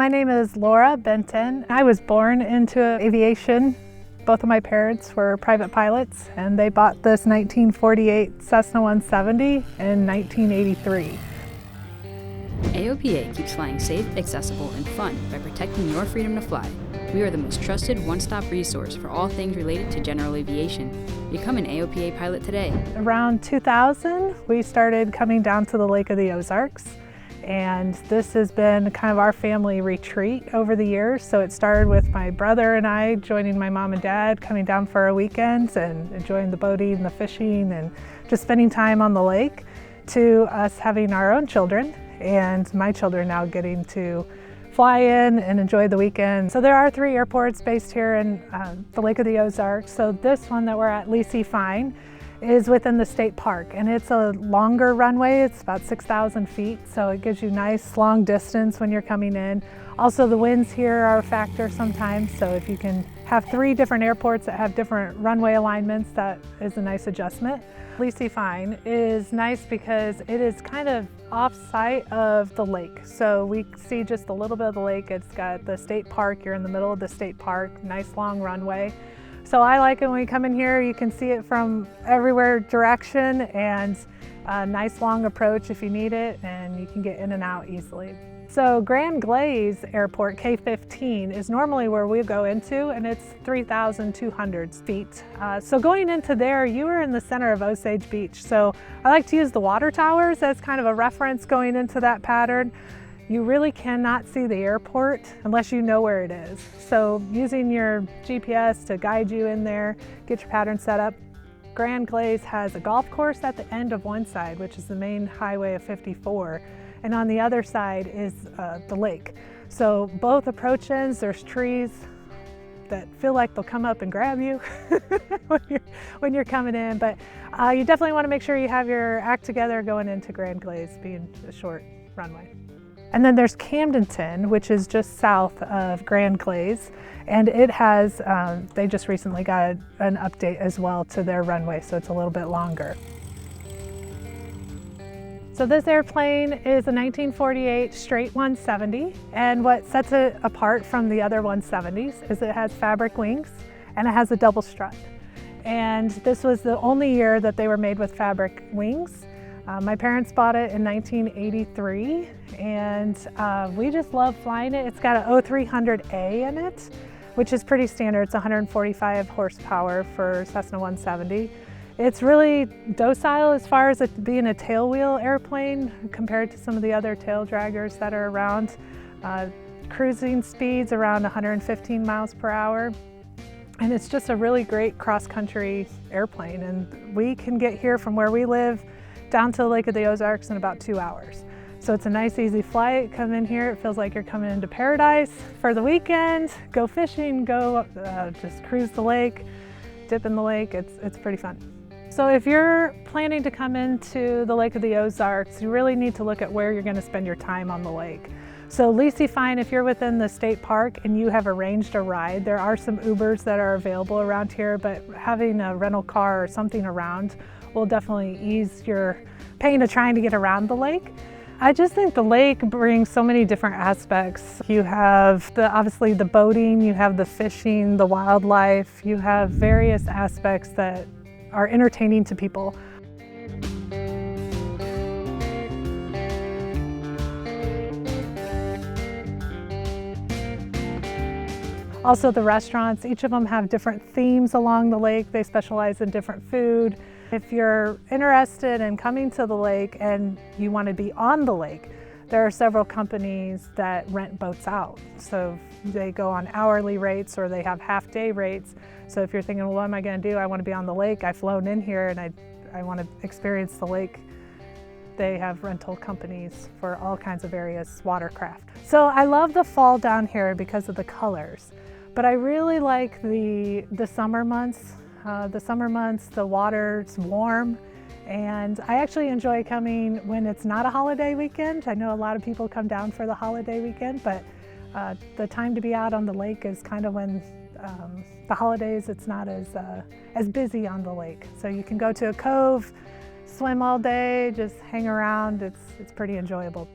My name is Laura Benton. I was born into aviation. Both of my parents were private pilots, and they bought this 1948 Cessna 170 in 1983. AOPA keeps flying safe, accessible, and fun by protecting your freedom to fly. We are the most trusted one-stop resource for all things related to general aviation. Become an AOPA pilot today. Around 2000, we started coming down to the Lake of the Ozarks, and this has been kind of our family retreat over the years. So it started with my brother and I joining my mom and dad, coming down for our weekends and enjoying the boating and the fishing and just spending time on the lake, to us having our own children and my children now getting to fly in and enjoy the weekend. So there are 3 airports based here in the Lake of the Ozarks. So this one that we're at, Lacey Fine, is within the state park, and it's a longer runway. It's about 6,000 feet, so it gives you nice long distance when you're coming in. Also, the winds here are a factor sometimes, so if you can have 3 different airports that have different runway alignments, that is a nice adjustment. Lacey Fine is nice because it is kind of off-site of the lake, so we see just a little bit of the lake. It's got the state park, you're in the middle of the state park, nice long runway. So I like it when we come in here, you can see it from everywhere direction, and a nice long approach if you need it, and you can get in and out easily. So Grand Glaze Airport, K-15, is normally where we go into, and it's 3,200 feet. So going into there, you are in the center of Osage Beach. So I like to use the water towers as kind of a reference going into that pattern. You really cannot see the airport unless you know where it is. So using your GPS to guide you in there, get your pattern set up. Grand Glaze has a golf course at the end of one side, which is the main highway of 54. And on the other side is the lake. So both approach ends, there's trees that feel like they'll come up and grab you when you're coming in. But you definitely want to make sure you have your act together going into Grand Glaze, being a short runway. And then there's Camdenton, which is just south of Grand Glaze, and it has, they just recently got an update as well to their runway, so it's a little bit longer. So this airplane is a 1948 straight 170, and what sets it apart from the other 170s is it has fabric wings and it has a double strut. And this was the only year that they were made with fabric wings. My parents bought it in 1983, and we just love flying it. It's got an O300A in it, which is pretty standard. It's 145 horsepower for Cessna 170. It's really docile as far as it being a tailwheel airplane compared to some of the other Taildraggers that are around. Cruising speeds around 115 miles per hour. And it's just a really great cross-country airplane. And we can get here from where we live down to the Lake of the Ozarks in about 2 hours. So it's a nice, easy flight. Come in here, it feels like you're coming into paradise for the weekend. Go fishing, go just cruise the lake, dip in the lake. It's pretty fun. So if you're planning to come into the Lake of the Ozarks, you really need to look at where you're going to spend your time on the lake. So Lacey Fine, if you're within the state park and you have arranged a ride, there are some Ubers that are available around here, but having a rental car or something around will definitely ease your pain of trying to get around the lake. I just think the lake brings so many different aspects. You have obviously the boating, you have the fishing, the wildlife, you have various aspects that are entertaining to people. Also the restaurants, each of them have different themes along the lake. They specialize in different food. If you're interested in coming to the lake and you want to be on the lake, there are several companies that rent boats out. So they go on hourly rates or they have half-day rates. So if you're thinking, well, what am I going to do? I want to be on the lake. I've flown in here and I want to experience the lake. They have rental companies for all kinds of various watercraft. So I love the fall down here because of the colors, but I really like the summer months. The water's warm, and I actually enjoy coming when it's not a holiday weekend. I know a lot of people come down for the holiday weekend, but the time to be out on the lake is kind of when the holidays, it's not as busy on the lake. So you can go to a cove, swim all day, just hang around. It's pretty enjoyable.